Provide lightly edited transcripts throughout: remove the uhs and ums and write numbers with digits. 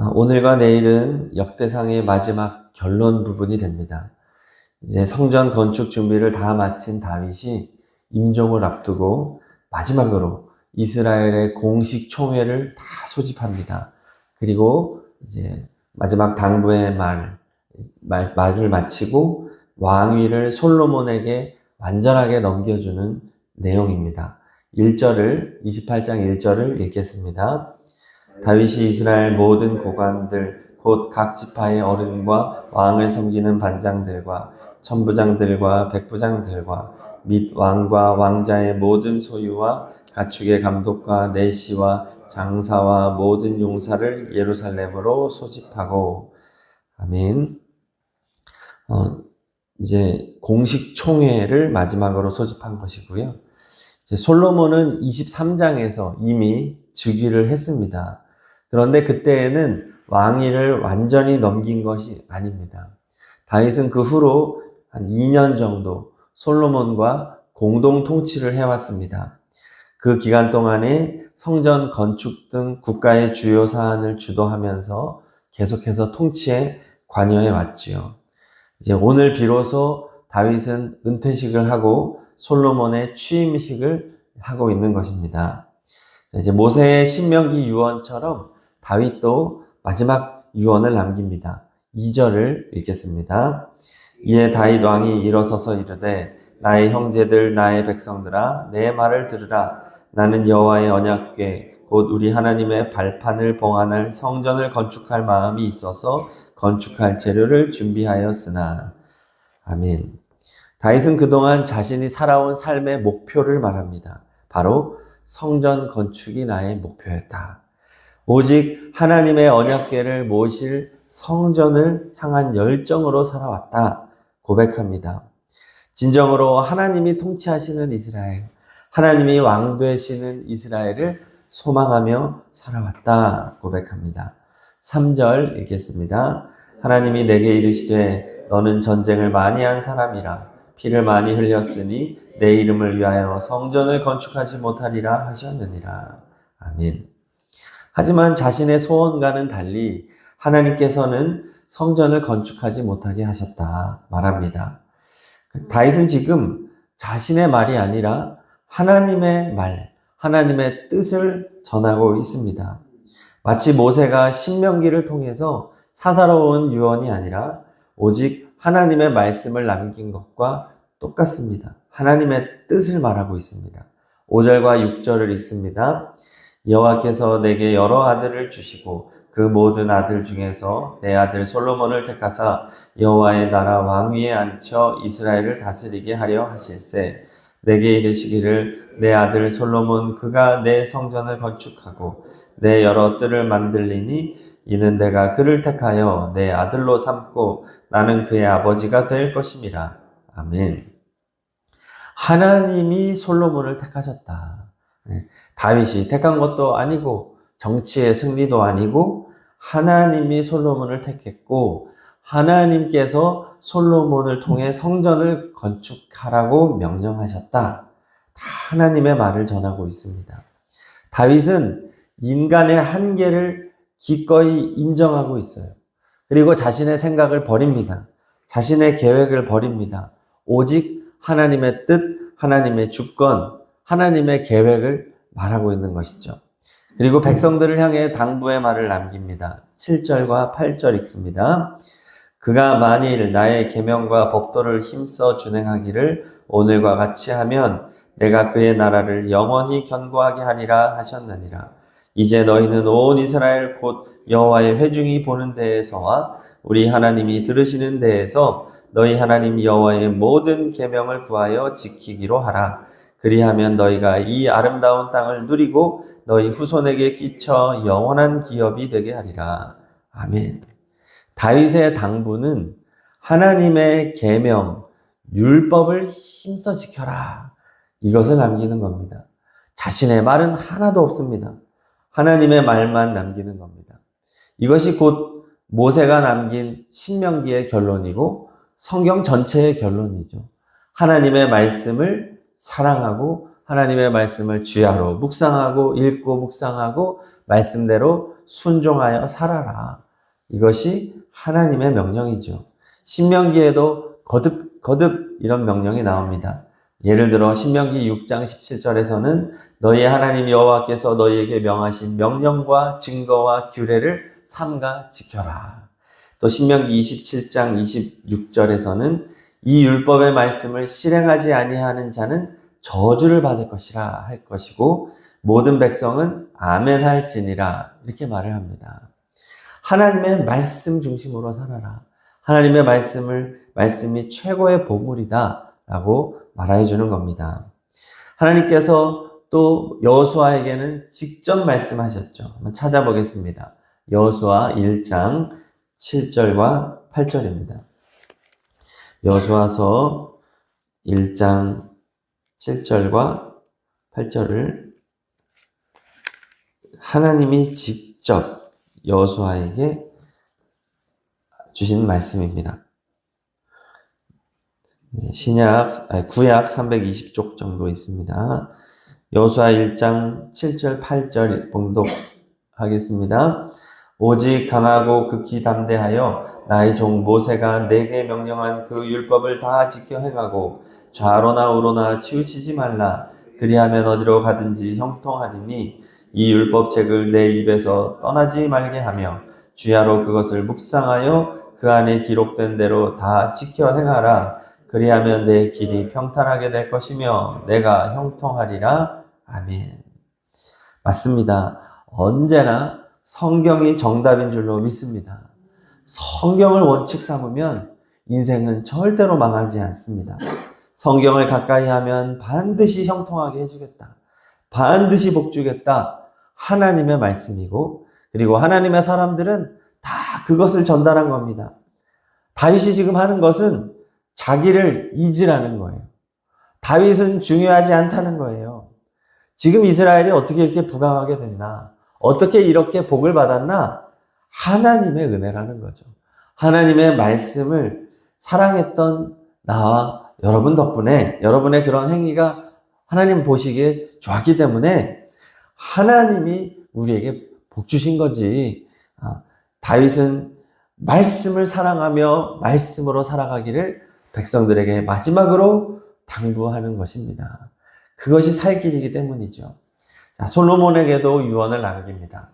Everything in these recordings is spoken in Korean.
오늘과 내일은 역대상의 마지막 결론 부분이 됩니다. 이제 성전 건축 준비를 다 마친 다윗이 임종을 앞두고 마지막으로 이스라엘의 공식 총회를 다 소집합니다. 그리고 이제 마지막 당부의 말을 마치고 왕위를 솔로몬에게 완전하게 넘겨주는 내용입니다. 28장 1절을 읽겠습니다. 다윗이 이스라엘 모든 고관들 곧 각 지파의 어른과 왕을 섬기는 반장들과 천부장들과 백부장들과 및 왕과 왕자의 모든 소유와 가축의 감독과 내시와 장사와 모든 용사를 예루살렘으로 소집하고. 아멘. 이제 공식 총회를 마지막으로 소집한 것이고요. 이제 솔로몬은 23장에서 이미 즉위를 했습니다. 그런데 그때에는 왕위를 완전히 넘긴 것이 아닙니다. 다윗은 그 후로 한 2년 정도 솔로몬과 공동 통치를 해왔습니다. 그 기간 동안에 성전 건축 등 국가의 주요 사안을 주도하면서 계속해서 통치에 관여해 왔지요. 이제 오늘 비로소 다윗은 은퇴식을 하고 솔로몬의 취임식을 하고 있는 것입니다. 이제 모세의 신명기 유언처럼 다윗도 마지막 유언을 남깁니다. 2절을 읽겠습니다. 이에 다윗 왕이 일어서서 이르되 나의 형제들 나의 백성들아 내 말을 들으라. 나는 여호와의 언약궤 곧 우리 하나님의 발판을 봉안할 성전을 건축할 마음이 있어서 건축할 재료를 준비하였으나. 아멘. 다윗은 그동안 자신이 살아온 삶의 목표를 말합니다. 바로 성전 건축이 나의 목표였다. 오직 하나님의 언약궤를 모실 성전을 향한 열정으로 살아왔다 고백합니다. 진정으로 하나님이 통치하시는 이스라엘, 하나님이 왕 되시는 이스라엘을 소망하며 살아왔다 고백합니다. 3절 읽겠습니다. 하나님이 내게 이르시되 너는 전쟁을 많이 한 사람이라 피를 많이 흘렸으니 내 이름을 위하여 성전을 건축하지 못하리라 하셨느니라. 아멘. 하지만 자신의 소원과는 달리 하나님께서는 성전을 건축하지 못하게 하셨다 말합니다. 다윗은 지금 자신의 말이 아니라 하나님의 말, 하나님의 뜻을 전하고 있습니다. 마치 모세가 신명기를 통해서 사사로운 유언이 아니라 오직 하나님의 말씀을 남긴 것과 똑같습니다. 하나님의 뜻을 말하고 있습니다. 5절과 6절을 읽습니다. 여호와께서 내게 여러 아들을 주시고 그 모든 아들 중에서 내 아들 솔로몬을 택하사 여호와의 나라 왕위에 앉혀 이스라엘을 다스리게 하려 하실세. 내게 이르시기를 내 아들 솔로몬 그가 내 성전을 건축하고 내 여러 뜰을 만들리니 이는 내가 그를 택하여 내 아들로 삼고 나는 그의 아버지가 될 것임이라. 아멘. 하나님이 솔로몬을 택하셨다. 다윗이 택한 것도 아니고 정치의 승리도 아니고 하나님이 솔로몬을 택했고 하나님께서 솔로몬을 통해 성전을 건축하라고 명령하셨다. 다 하나님의 말을 전하고 있습니다. 다윗은 인간의 한계를 기꺼이 인정하고 있어요. 그리고 자신의 생각을 버립니다. 자신의 계획을 버립니다. 오직 하나님의 뜻, 하나님의 주권, 하나님의 계획을 말하고 있는 것이죠. 그리고 백성들을 향해 당부의 말을 남깁니다. 7절과 8절 읽습니다. 그가 만일 나의 계명과 법도를 힘써 준행하기를 오늘과 같이 하면 내가 그의 나라를 영원히 견고하게 하리라 하셨느니라. 이제 너희는 온 이스라엘 곧 여호와의 회중이 보는 데에서와 우리 하나님이 들으시는 데에서 너희 하나님 여호와의 모든 계명을 구하여 지키기로 하라. 그리하면 너희가 이 아름다운 땅을 누리고 너희 후손에게 끼쳐 영원한 기업이 되게 하리라. 아멘. 다윗의 당부는 하나님의 계명, 율법을 힘써 지켜라. 이것을 남기는 겁니다. 자신의 말은 하나도 없습니다. 하나님의 말만 남기는 겁니다. 이것이 곧 모세가 남긴 신명기의 결론이고 성경 전체의 결론이죠. 하나님의 말씀을 사랑하고 하나님의 말씀을 주야로 묵상하고 읽고 묵상하고 말씀대로 순종하여 살아라. 이것이 하나님의 명령이죠. 신명기에도 거듭 이런 명령이 나옵니다. 예를 들어 신명기 6장 17절에서는 너희 하나님 여호와께서 너희에게 명하신 명령과 증거와 규례를 삼가 지켜라. 또 신명기 27장 26절에서는 이 율법의 말씀을 실행하지 아니하는 자는 저주를 받을 것이라 할 것이고 모든 백성은 아멘 할지니라 이렇게 말을 합니다. 하나님의 말씀 중심으로 살아라. 하나님의 말씀이 최고의 보물이다 라고 말해 주는 겁니다. 하나님께서 또 여호수아에게는 직접 말씀하셨죠. 한번 찾아보겠습니다. 여호수아 1장 7절과 8절입니다. 여호수아서 1장 7절과 8절을 하나님이 직접 여호수아에게 주신 말씀입니다. 구약 320쪽 정도 있습니다. 여호수아 1장 7절 8절 봉독하겠습니다. 오직 강하고 극히 담대하여 나의 종 모세가 내게 명령한 그 율법을 다 지켜 행하고 좌로나 우로나 치우치지 말라. 그리하면 어디로 가든지 형통하리니 이 율법책을 내 입에서 떠나지 말게 하며 주야로 그것을 묵상하여 그 안에 기록된 대로 다 지켜 행하라. 그리하면 내 길이 평탄하게 될 것이며 내가 형통하리라. 아멘. 맞습니다. 언제나 성경이 정답인 줄로 믿습니다. 성경을 원칙 삼으면 인생은 절대로 망하지 않습니다. 성경을 가까이 하면 반드시 형통하게 해주겠다. 반드시 복주겠다. 하나님의 말씀이고 그리고 하나님의 사람들은 다 그것을 전달한 겁니다. 다윗이 지금 하는 것은 자기를 잊으라는 거예요. 다윗은 중요하지 않다는 거예요. 지금 이스라엘이 어떻게 이렇게 부강하게 됐나? 어떻게 이렇게 복을 받았나? 하나님의 은혜라는 거죠. 하나님의 말씀을 사랑했던 나와 여러분 덕분에 여러분의 그런 행위가 하나님 보시기에 좋았기 때문에 하나님이 우리에게 복 주신 거지. 다윗은 말씀을 사랑하며 말씀으로 살아가기를 백성들에게 마지막으로 당부하는 것입니다. 그것이 살 길이기 때문이죠. 자, 솔로몬에게도 유언을 남깁니다.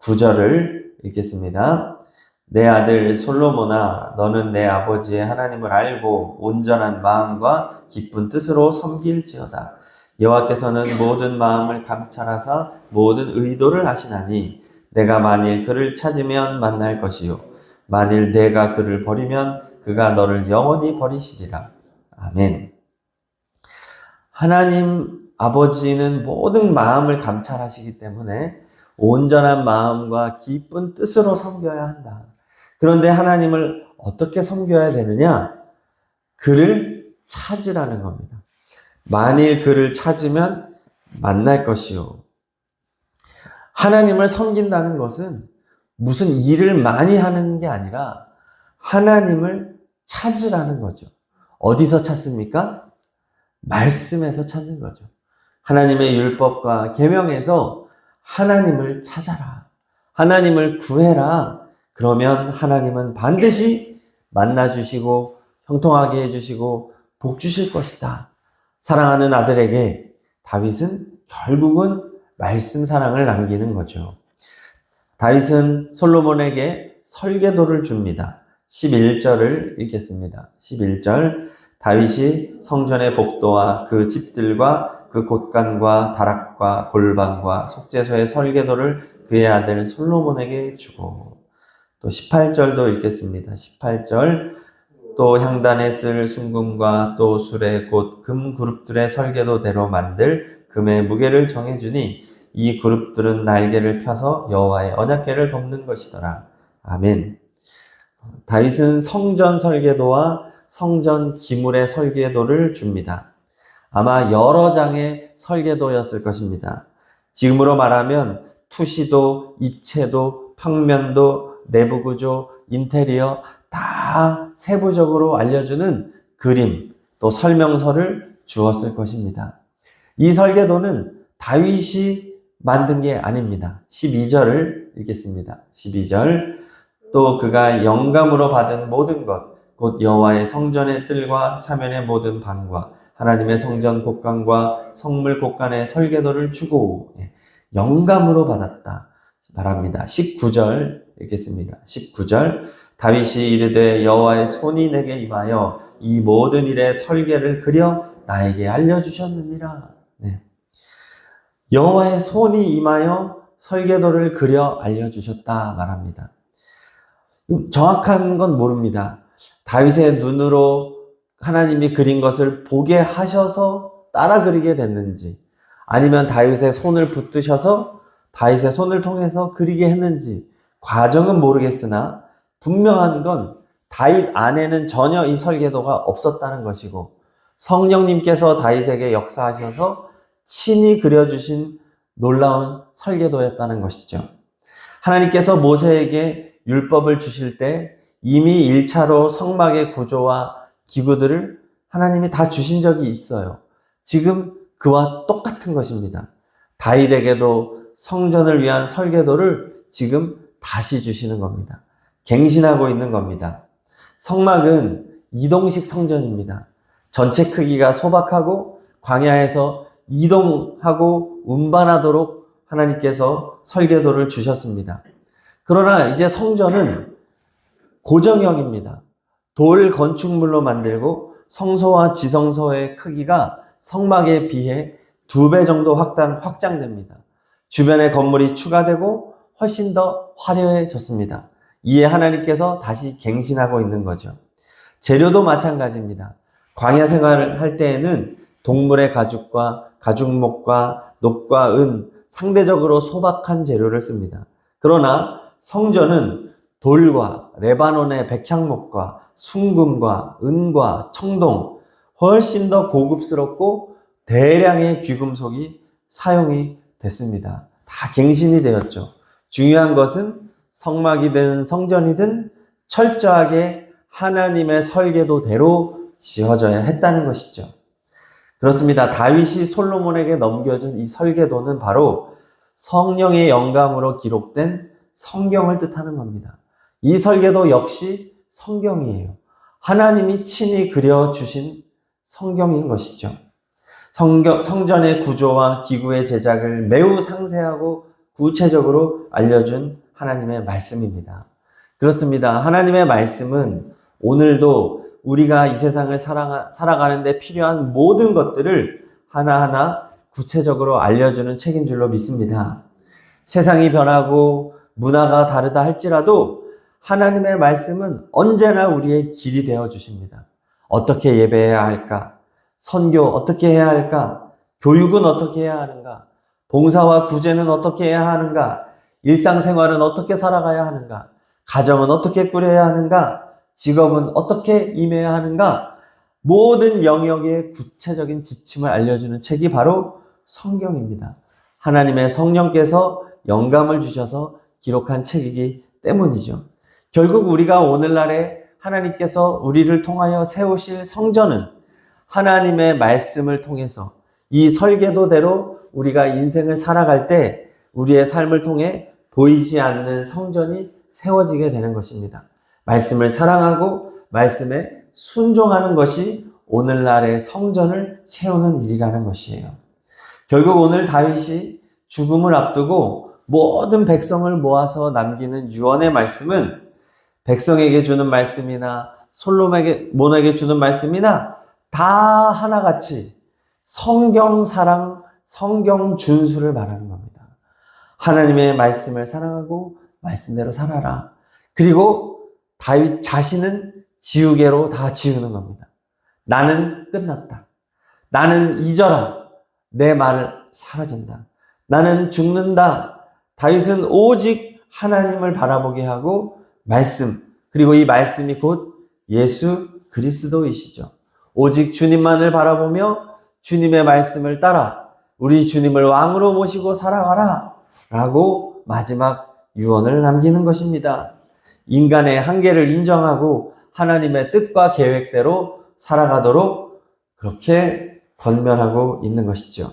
9절을 읽겠습니다. 내 아들 솔로몬아, 너는 내 아버지의 하나님을 알고 온전한 마음과 기쁜 뜻으로 섬길지어다. 여호와께서는 모든 마음을 감찰하사 모든 의도를 아시나니 내가 만일 그를 찾으면 만날 것이요 만일 내가 그를 버리면 그가 너를 영원히 버리시리라. 아멘. 하나님 아버지는 모든 마음을 감찰하시기 때문에 온전한 마음과 기쁜 뜻으로 섬겨야 한다. 그런데 하나님을 어떻게 섬겨야 되느냐? 그를 찾으라는 겁니다. 만일 그를 찾으면 만날 것이요. 하나님을 섬긴다는 것은 무슨 일을 많이 하는 게 아니라 하나님을 찾으라는 거죠. 어디서 찾습니까? 말씀에서 찾는 거죠. 하나님의 율법과 계명에서 하나님을 찾아라. 하나님을 구해라. 그러면 하나님은 반드시 만나주시고 형통하게 해주시고 복 주실 것이다. 사랑하는 아들에게 다윗은 결국은 말씀 사랑을 남기는 거죠. 다윗은 솔로몬에게 설계도를 줍니다. 11절을 읽겠습니다. 11절 다윗이 성전의 복도와 그 집들과 그 곳간과 다락과 골방과 속죄소의 설계도를 그의 아들 솔로몬에게 주고 또 18절도 읽겠습니다. 18절 또 향단에 쓸 순금과 또 수레 곧 금 그룹들의 설계도대로 만들 금의 무게를 정해주니 이 그룹들은 날개를 펴서 여호와의 언약궤를 덮는 것이더라. 아멘. 다윗은 성전 설계도와 성전 기물의 설계도를 줍니다. 아마 여러 장의 설계도였을 것입니다. 지금으로 말하면 투시도, 입체도, 평면도, 내부 구조, 인테리어 다 세부적으로 알려주는 그림, 또 설명서를 주었을 것입니다. 이 설계도는 다윗이 만든 게 아닙니다. 12절을 읽겠습니다. 12절. 또 그가 영감으로 받은 모든 것, 곧 여호와의 성전의 뜰과 사면의 모든 방과 하나님의 성전 곳간과 성물 곳간의 설계도를 주고 영감으로 받았다 말합니다. 19절 읽겠습니다. 19절. 다윗이 이르되 여호와의 손이 내게 임하여 이 모든 일의 설계를 그려 나에게 알려주셨느니라. 네. 여호와의 손이 임하여 설계도를 그려 알려주셨다 말합니다. 정확한 건 모릅니다. 다윗의 눈으로 하나님이 그린 것을 보게 하셔서 따라 그리게 됐는지, 아니면 다윗의 손을 붙드셔서 다윗의 손을 통해서 그리게 했는지 과정은 모르겠으나 분명한 건 다윗 안에는 전혀 이 설계도가 없었다는 것이고 성령님께서 다윗에게 역사하셔서 친히 그려주신 놀라운 설계도였다는 것이죠. 하나님께서 모세에게 율법을 주실 때 이미 1차로 성막의 구조와 기구들을 하나님이 다 주신 적이 있어요. 지금 그와 똑같은 것입니다. 다윗에게도 성전을 위한 설계도를 지금 다시 주시는 겁니다. 갱신하고 있는 겁니다. 성막은 이동식 성전입니다. 전체 크기가 소박하고 광야에서 이동하고 운반하도록 하나님께서 설계도를 주셨습니다. 그러나 이제 성전은 고정형입니다. 돌 건축물로 만들고 성소와 지성소의 크기가 성막에 비해 2배 정도 확장됩니다. 주변에 건물이 추가되고 훨씬 더 화려해졌습니다. 이에 하나님께서 다시 갱신하고 있는 거죠. 재료도 마찬가지입니다. 광야 생활을 할 때에는 동물의 가죽과 가죽목과 녹과 은, 상대적으로 소박한 재료를 씁니다. 그러나 성전은 돌과 레바논의 백향목과 순금과 은과 청동, 훨씬 더 고급스럽고 대량의 귀금속이 사용이 됐습니다. 다 갱신이 되었죠. 중요한 것은 성막이든 성전이든 철저하게 하나님의 설계도대로 지어져야 했다는 것이죠. 그렇습니다. 다윗이 솔로몬에게 넘겨준 이 설계도는 바로 성령의 영감으로 기록된 성경을 뜻하는 겁니다. 이 설계도 역시 성경이에요. 하나님이 친히 그려주신 성경인 것이죠. 성전의 구조와 기구의 제작을 매우 상세하고 구체적으로 알려준 하나님의 말씀입니다. 그렇습니다. 하나님의 말씀은 오늘도 우리가 이 세상을 살아가는 데 필요한 모든 것들을 하나하나 구체적으로 알려주는 책인 줄로 믿습니다. 세상이 변하고 문화가 다르다 할지라도 하나님의 말씀은 언제나 우리의 길이 되어 주십니다. 어떻게 예배해야 할까? 선교 어떻게 해야 할까? 교육은 어떻게 해야 하는가? 봉사와 구제는 어떻게 해야 하는가? 일상생활은 어떻게 살아가야 하는가? 가정은 어떻게 꾸려야 하는가? 직업은 어떻게 임해야 하는가? 모든 영역의 구체적인 지침을 알려주는 책이 바로 성경입니다. 하나님의 성령께서 영감을 주셔서 기록한 책이기 때문이죠. 결국 우리가 오늘날에 하나님께서 우리를 통하여 세우실 성전은 하나님의 말씀을 통해서 이 설계도대로 우리가 인생을 살아갈 때 우리의 삶을 통해 보이지 않는 성전이 세워지게 되는 것입니다. 말씀을 사랑하고 말씀에 순종하는 것이 오늘날의 성전을 세우는 일이라는 것이에요. 결국 오늘 다윗이 죽음을 앞두고 모든 백성을 모아서 남기는 유언의 말씀은 백성에게 주는 말씀이나 솔로몬에게 주는 말씀이나 다 하나같이 성경 사랑, 성경 준수를 말하는 겁니다. 하나님의 말씀을 사랑하고 말씀대로 살아라. 그리고 다윗 자신은 지우개로 다 지우는 겁니다. 나는 끝났다. 나는 잊어라. 내 말 사라진다. 나는 죽는다. 다윗은 오직 하나님을 바라보게 하고 말씀, 그리고 이 말씀이 곧 예수 그리스도이시죠. 오직 주님만을 바라보며 주님의 말씀을 따라 우리 주님을 왕으로 모시고 살아가라 라고 마지막 유언을 남기는 것입니다. 인간의 한계를 인정하고 하나님의 뜻과 계획대로 살아가도록 그렇게 권면하고 있는 것이죠.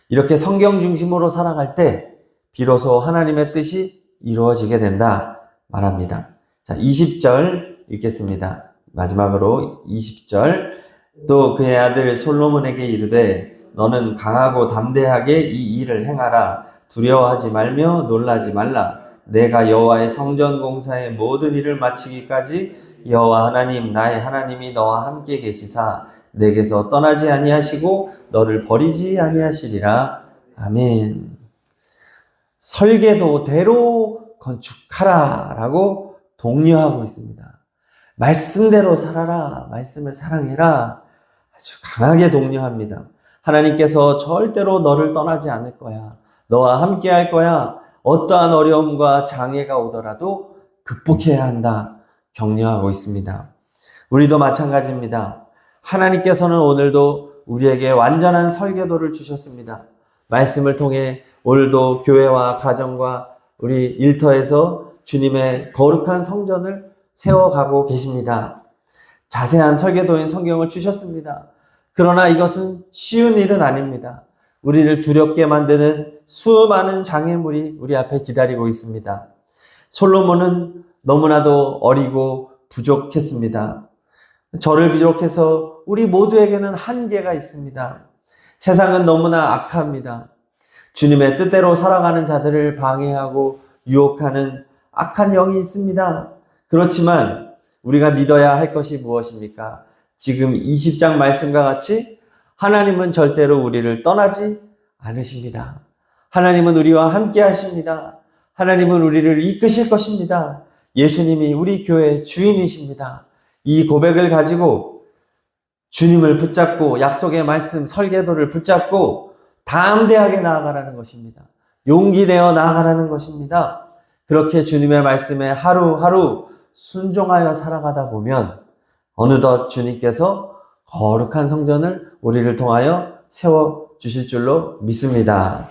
이렇게 성경 중심으로 살아갈 때 비로소 하나님의 뜻이 이루어지게 된다 말합니다. 자, 20절 읽겠습니다. 마지막으로 20절. 또 그의 아들 솔로몬에게 이르되 너는 강하고 담대하게 이 일을 행하라. 두려워하지 말며 놀라지 말라. 내가 여호와의 성전 공사의 모든 일을 마치기까지 여호와 하나님 나의 하나님이 너와 함께 계시사 내게서 떠나지 아니하시고 너를 버리지 아니하시리라. 아멘. 설계도대로 건축하라 라고 독려하고 있습니다. 말씀대로 살아라. 말씀을 사랑해라. 아주 강하게 독려합니다. 하나님께서 절대로 너를 떠나지 않을 거야. 너와 함께 할 거야. 어떠한 어려움과 장애가 오더라도 극복해야 한다. 격려하고 있습니다. 우리도 마찬가지입니다. 하나님께서는 오늘도 우리에게 완전한 설계도를 주셨습니다. 말씀을 통해 오늘도 교회와 가정과 우리 일터에서 주님의 거룩한 성전을 세워가고 계십니다. 자세한 설계도인 성경을 주셨습니다. 그러나 이것은 쉬운 일은 아닙니다. 우리를 두렵게 만드는 수많은 장애물이 우리 앞에 기다리고 있습니다. 솔로몬은 너무나도 어리고 부족했습니다. 저를 비롯해서 우리 모두에게는 한계가 있습니다. 세상은 너무나 악합니다. 주님의 뜻대로 살아가는 자들을 방해하고 유혹하는 악한 영이 있습니다. 그렇지만 우리가 믿어야 할 것이 무엇입니까? 지금 20장 말씀과 같이 하나님은 절대로 우리를 떠나지 않으십니다. 하나님은 우리와 함께 하십니다. 하나님은 우리를 이끄실 것입니다. 예수님이 우리 교회의 주인이십니다. 이 고백을 가지고 주님을 붙잡고 약속의 말씀, 설계도를 붙잡고 담대하게 나아가라는 것입니다. 용기 내어 나아가라는 것입니다. 그렇게 주님의 말씀에 하루하루 순종하여 살아가다 보면 어느덧 주님께서 거룩한 성전을 우리를 통하여 세워주실 줄로 믿습니다.